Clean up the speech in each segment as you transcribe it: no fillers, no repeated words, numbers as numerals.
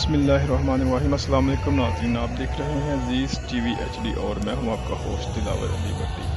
बिस्मिल्लाहिर्रहमानिर्रहीम। अस्सलाम वालेकुम नाज़रीन, आप देख रहे हैं अज़ीज़ टीवी HD और मैं हूं आपका होस्ट दिलावर अली भट्टी।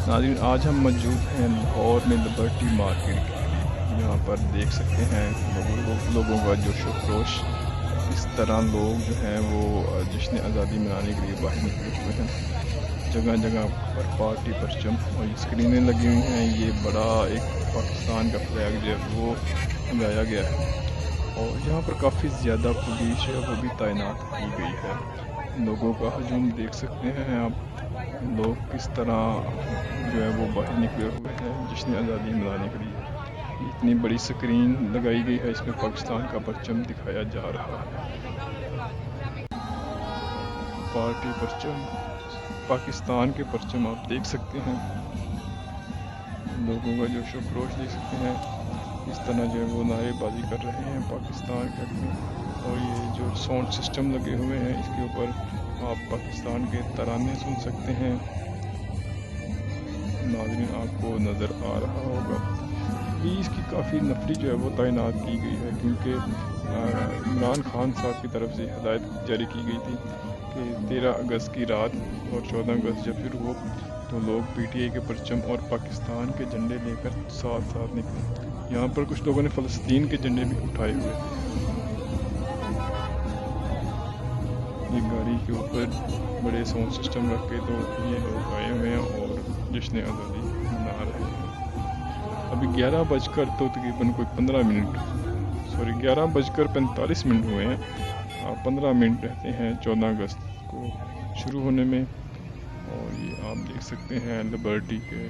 नाज़रीन, आज हम मौजूद हैं लाहौर में लिबर्टी मार्केट के करीब। यहाँ पर देख सकते हैं लोगों का जोश व खरोश। किस तरह लोग जो हैं वो जश्न आज़ादी मनाने के लिए बाहर निकले हुए हैं। जगह जगह पर पार्टी परचम और ये स्क्रीनें लगी हुई हैं। ये बड़ा एक पाकिस्तान का फ्लैग जो है वो लगाया गया है और यहाँ पर काफ़ी ज़्यादा पुलिस है वो भी तैनात की गई है। लोगों का हजूम देख सकते हैं आप। लोग किस तरह जो है वो बाहर निकले हुए हैं जश्न आज़ादी मनाने के लिए। इतनी बड़ी स्क्रीन लगाई गई है, इसमें पाकिस्तान का परचम दिखाया जा रहा है। पार्टी परचम, पाकिस्तान के परचम आप देख सकते हैं। लोगों का जोश व खरोश देख सकते हैं। इस तरह जो है वो नारेबाजी कर रहे हैं पाकिस्तान के हक़ में। और ये जो साउंड सिस्टम लगे हुए हैं इसके ऊपर आप पाकिस्तान के तराने सुन सकते हैं। नाज़रीन, आपको नज़र आ रहा होगा पुलिस की काफ़ी नफरी जो है वो तैनात की गई है, क्योंकि इमरान खान साहब की तरफ से हदायत जारी की गई थी कि 13 अगस्त की रात और 14 अगस्त जब शुरू हो तो लोग PTI के परचम और पाकिस्तान के झंडे लेकर साथ साथ निकले। यहाँ पर कुछ लोगों ने फ़लस्तीन के झंडे भी उठाए हुए थे। ये गाड़ी के ऊपर बड़े साउंड सिस्टम रख के तो ये लोग आए हुए हैं और जश्न आज़ादी मना रहे हैं। अभी 11 बजकर तो तकरीबन कोई 15 मिनट 11:45 हुए हैं। 15 मिनट रहते हैं 14 अगस्त को शुरू होने में। और ये आप देख सकते हैं लिबर्टी के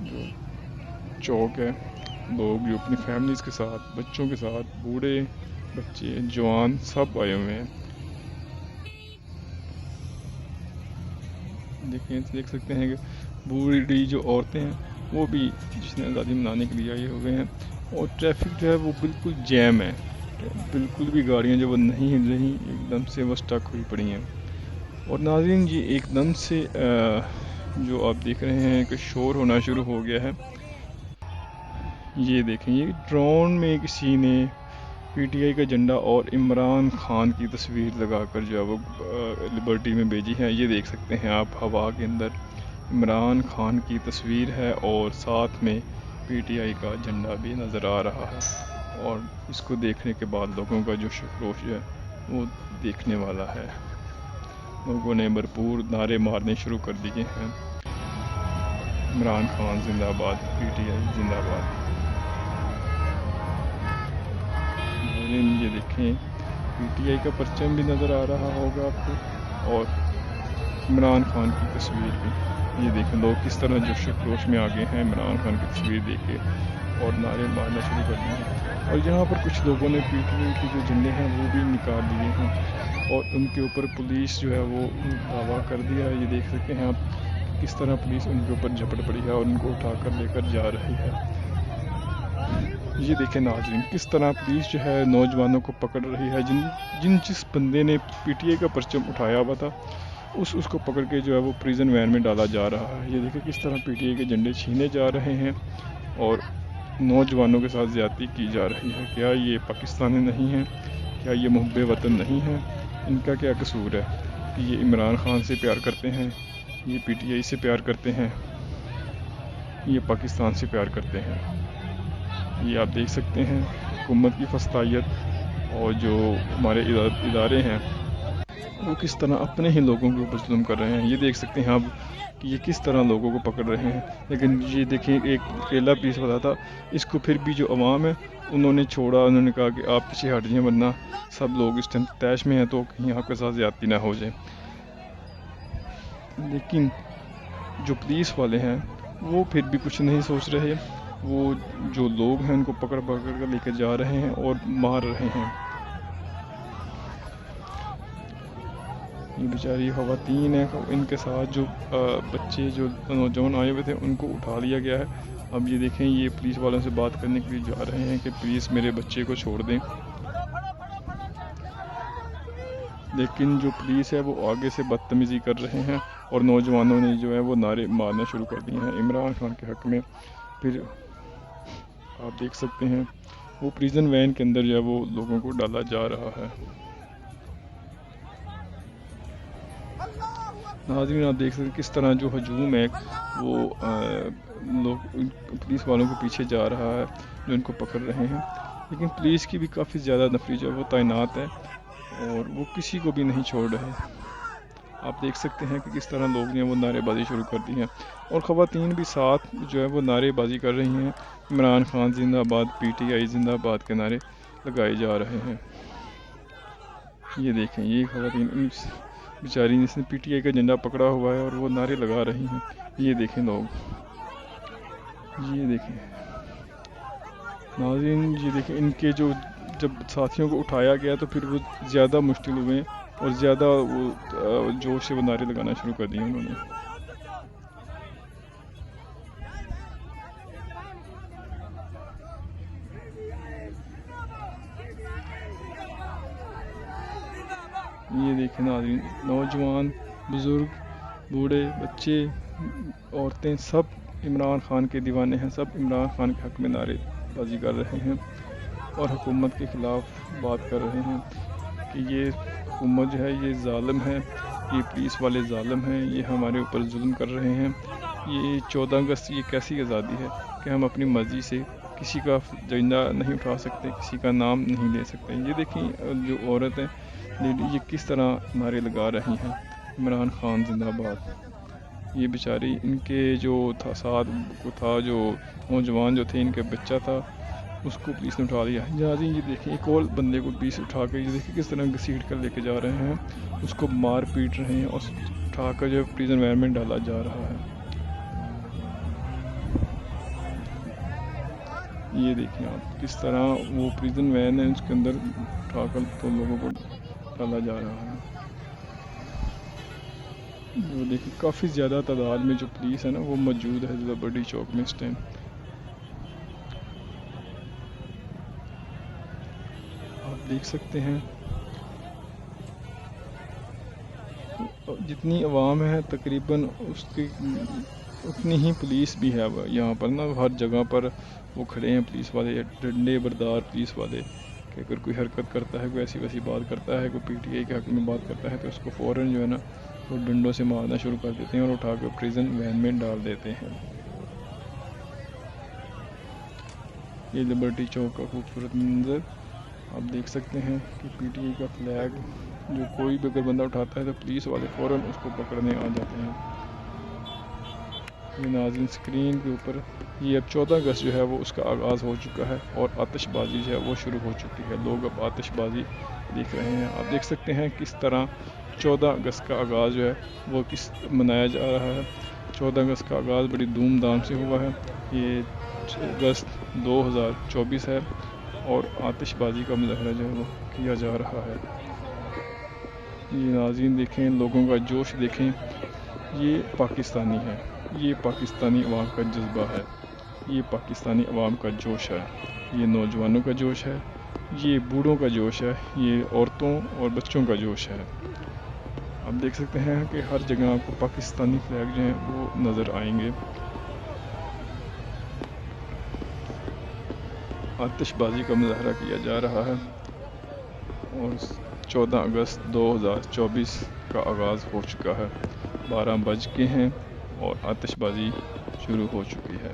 जो चौक है। लोग जो अपनी फैमिलीज़ के साथ, बच्चों के साथ, बूढ़े, बच्चे, जवान सब आए हुए हैं। देख सकते हैं कि बूढ़ी जो औरतें हैं वो भी जश्न आज़ादी मनाने के लिए आए हुए हैं। और ट्रैफिक जो है वो बिल्कुल जैम है, बिल्कुल भी गाड़ियाँ जो वो नहीं हिल रही, एकदम से वो स्टक हुई पड़ी हैं। और नाज़रीन, ये एकदम से जो आप देख रहे हैं कि शोर होना शुरू हो गया है। ये देखें, ये ड्रोन में किसी ने PTI का झंडा और इमरान खान की तस्वीर लगाकर जो है वो लिबर्टी में भेजी है। ये देख सकते हैं आप, हवा के अंदर इमरान खान की तस्वीर है और साथ में PTI का झंडा भी नज़र आ रहा है। और इसको देखने के बाद लोगों का जो जोश है वो देखने वाला है। लोगों ने भरपूर नारे मारने शुरू कर दिए हैं। इमरान खान जिंदाबाद, PTI जिंदाबाद। ये देखें, PTI का परचम भी नज़र आ रहा होगा आपको और इमरान खान की तस्वीर भी। ये देखें, लोग किस तरह जोश खरोश में आ गए हैं इमरान खान की तस्वीर देख के और नारे मारना शुरू कर दिए हैं। और यहाँ पर कुछ लोगों ने PTI के जो झंडे हैं वो भी निकाल दिए हैं और उनके ऊपर पुलिस जो है वो दावा कर दिया है। ये देख सकते हैं आप किस तरह पुलिस उनके ऊपर झपट पड़ी है और उनको उठाकर लेकर जा रही है। ये देखें नाज़रीन, किस तरह पुलिस जो है नौजवानों को पकड़ रही है। जिस बंदे ने PTI का परचम उठाया हुआ था उसको पकड़ के जो है वो प्रिजन वैन में डाला जा रहा है। ये देखें किस तरह PTI के झंडे छीने जा रहे हैं और नौजवानों के साथ ज़्यादती की जा रही है। क्या ये पाकिस्तानी नहीं हैं? क्या ये मुहब्बे वतन नहीं हैं? इनका क्या कसूर है कि ये इमरान खान से प्यार करते हैं, ये PTI से प्यार करते हैं, ये पाकिस्तान से प्यार करते हैं? ये आप देख सकते हैं हुकूमत की फस्तायत और जो हमारे इदारे हैं वो किस तरह अपने ही लोगों के ऊपर जुल्म कर रहे हैं। ये देख सकते हैं आप कि ये किस तरह लोगों को पकड़ रहे हैं। लेकिन ये देखें, एक अकेला पुलिस वाला था, इसको फिर भी जो अवाम है उन्होंने छोड़ा। उन्होंने कहा कि आप पीछे हट जाएं वरना सब लोग इस टाइम तैश में हैं तो कहीं आपके साथ ज़्यादती ना हो जाए। लेकिन जो पुलिस वाले हैं वो फिर भी कुछ नहीं सोच रहे। वो जो लोग हैं उनको पकड़ पकड़ कर लेकर जा रहे हैं और मार रहे हैं। ये बेचारी ख़वातीन है, इनके साथ जो बच्चे जो नौजवान आए हुए थे उनको उठा लिया गया है। अब ये देखें, ये पुलिस वालों से बात करने के लिए जा रहे हैं कि प्लीज़ मेरे बच्चे को छोड़ दें। लेकिन जो पुलिस है वो आगे से बदतमीज़ी कर रहे हैं और नौजवानों ने जो है वो नारे मारना शुरू कर दिए हैं इमरान खान के हक़ में। फिर आप देख सकते हैं वो प्रिजन वैन के अंदर जो है वो लोगों को डाला जा रहा है। नाज़रीन आप देख सकते हैं किस तरह जो हजूम है वो लोग पुलिस वालों के पीछे जा रहा है जो इनको पकड़ रहे हैं, लेकिन पुलिस की भी काफ़ी ज़्यादा नफरी जो है वो तैनात है और वो किसी को भी नहीं छोड़ रहे। आप देख सकते हैं कि किस तरह लोग ने वो नारेबाजी शुरू कर दी है और ख़वातीन भी साथ जो है वो नारेबाजी कर रही हैं। इमरान खान जिंदाबाद, PTI जिंदाबाद के नारे लगाए जा रहे हैं। ये देखें, ये ख़वातीन बेचारी जिसने PTI का झंडा पकड़ा हुआ है और वो नारे लगा रही हैं। ये देखें लोग, ये देखें नाज़रीन, ये देखें इनके जो जब साथियों को उठाया गया तो फिर वो ज़्यादा मुश्किल हुए और ज़्यादा वो जोश से वो नारे लगाना शुरू कर दिए उन्होंने। ये देखें नाज़रीन, नौजवान, बुज़ुर्ग, बूढ़े, बच्चे, औरतें सब इमरान खान के दीवाने हैं, सब इमरान खान के हक़ में नारेबाजी कर रहे हैं और हुकूमत के ख़िलाफ़ बात कर रहे हैं कि ये हुकूमत जो है ये ज़ालिम है, ये पुलिस वाले ज़ालिम हैं, ये हमारे ऊपर जुल्म कर रहे हैं। ये 14 अगस्त ये कैसी आज़ादी है कि हम अपनी मर्ज़ी से किसी का झंडा नहीं उठा सकते, किसी का नाम नहीं ले सकते। ये देखें जो औरत है लेडी, ये किस तरह नारे लगा रही हैं, इमरान खान जिंदाबाद। ये बेचारी इनके जो था साथ को था जो नौजवान जो थे, इनके बच्चा था, उसको पुलिस ने उठा लिया। यहाँ ये देखें एक और बंदे को पुलिस उठा कर, ये देखिए किस तरह घसीट कर लेके जा रहे हैं, उसको मार पीट रहे हैं और उठा कर जो प्रिजन वैन में डाला जा रहा है। ये देखिए आप किस तरह वो प्रिजन वैन है उसके अंदर उठाकर तो लोगों को डाला जा रहा है। वो देखिए काफ़ी ज़्यादा तादाद में जो पुलिस है ना वो मौजूद है लिबर्टी चौक में इस टाइम। आप देख सकते हैं जितनी आवाम है तकरीबन उसकी उतनी ही पुलिस भी है। यहाँ पर ना हर जगह पर वो खड़े हैं पुलिस वाले, डंडे बरदार पुलिस वाले, कि अगर कोई हरकत करता है, कोई ऐसी वैसी बात करता है, कोई PTI के हक़ में बात करता है तो उसको फ़ौरन जो है ना वो डंडों से मारना शुरू कर देते हैं और उठा कर प्रिजन वैन में डाल देते हैं। ये लिबर्टी चौक का खूबसूरत मंजर आप देख सकते हैं कि PTI का फ्लैग जो कोई भी अगर बंदा उठाता है तो पुलिस वाले फ़ौरन उसको पकड़ने आ जाते हैं। ये नाज़रीन स्क्रीन के ऊपर ये अब 14 अगस्त जो है वो उसका आगाज़ हो चुका है और आतिशबाजी जो है वो शुरू हो चुकी है। लोग अब आतिशबाजी देख रहे हैं। आप देख सकते हैं किस तरह 14 अगस्त का आगाज़ जो है वो किस मनाया जा रहा है। 14 अगस्त का आगाज़ बड़ी धूमधाम से हुआ है। ये अगस्त 2024 है और आतिशबाजी का मुजाहरा जो है वो किया जा रहा है। ये नाज़रीन देखें, लोगों का जोश देखें, ये पाकिस्तानी है, ये पाकिस्तानी अवाम का जज्बा है, ये पाकिस्तानी अवाम का जोश है, ये नौजवानों का जोश है, ये बूढ़ों का जोश है, ये औरतों और बच्चों का जोश है। आप देख सकते हैं कि हर जगह आपको पाकिस्तानी फ्लैग जो हैं वो नज़र आएंगे। आतिशबाजी का मुजाहरा किया जा रहा है और 14 अगस्त 2024 का आगाज़ हो चुका है। 12 बज के हैं और आतिशबाजी शुरू हो चुकी है।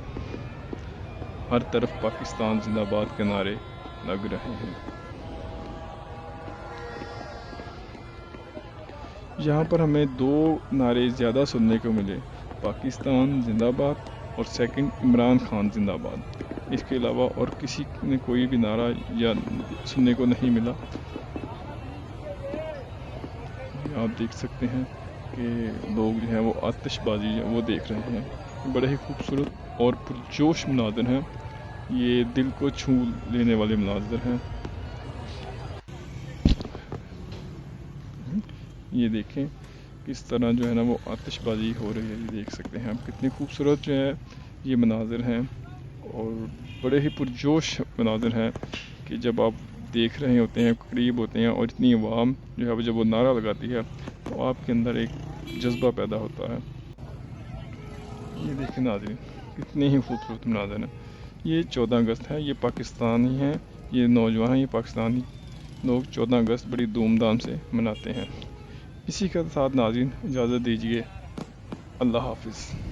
हर तरफ पाकिस्तान जिंदाबाद के नारे लग रहे हैं। यहाँ पर हमें दो नारे ज़्यादा सुनने को मिले, पाकिस्तान जिंदाबाद और सेकंड इमरान खान जिंदाबाद। इसके अलावा और किसी ने कोई भी नारा या सुनने को नहीं मिला। आप देख सकते हैं कि लोग जो हैं वो आतिशबाजी वो देख रहे हैं। बड़े ही खूबसूरत और पुरजोश मनाज़िर हैं, ये दिल को छू लेने वाले मनाज़िर हैं। ये देखें किस तरह जो है ना वो आतिशबाजी हो रही है। ये देख सकते हैं आप कितनी खूबसूरत जो है ये मनाज़िर हैं और बड़े ही पुरजोश मनाज़िर हैं कि जब आप देख रहे होते हैं, करीब होते हैं और इतनी आवाम जो है जब वो नारा लगाती है तो आपके अंदर एक जज्बा पैदा होता है। ये देखें नाज़रीन कितने ही खूबसूरत मनाज़िर हैं। ये 14 अगस्त है, ये पाकिस्तानी हैं, ये नौजवान हैं, ये पाकिस्तानी लोग 14 अगस्त बड़ी धूमधाम से मनाते हैं। इसी के साथ नाज़रीन इजाज़त दीजिए। अल्लाह हाफिज़।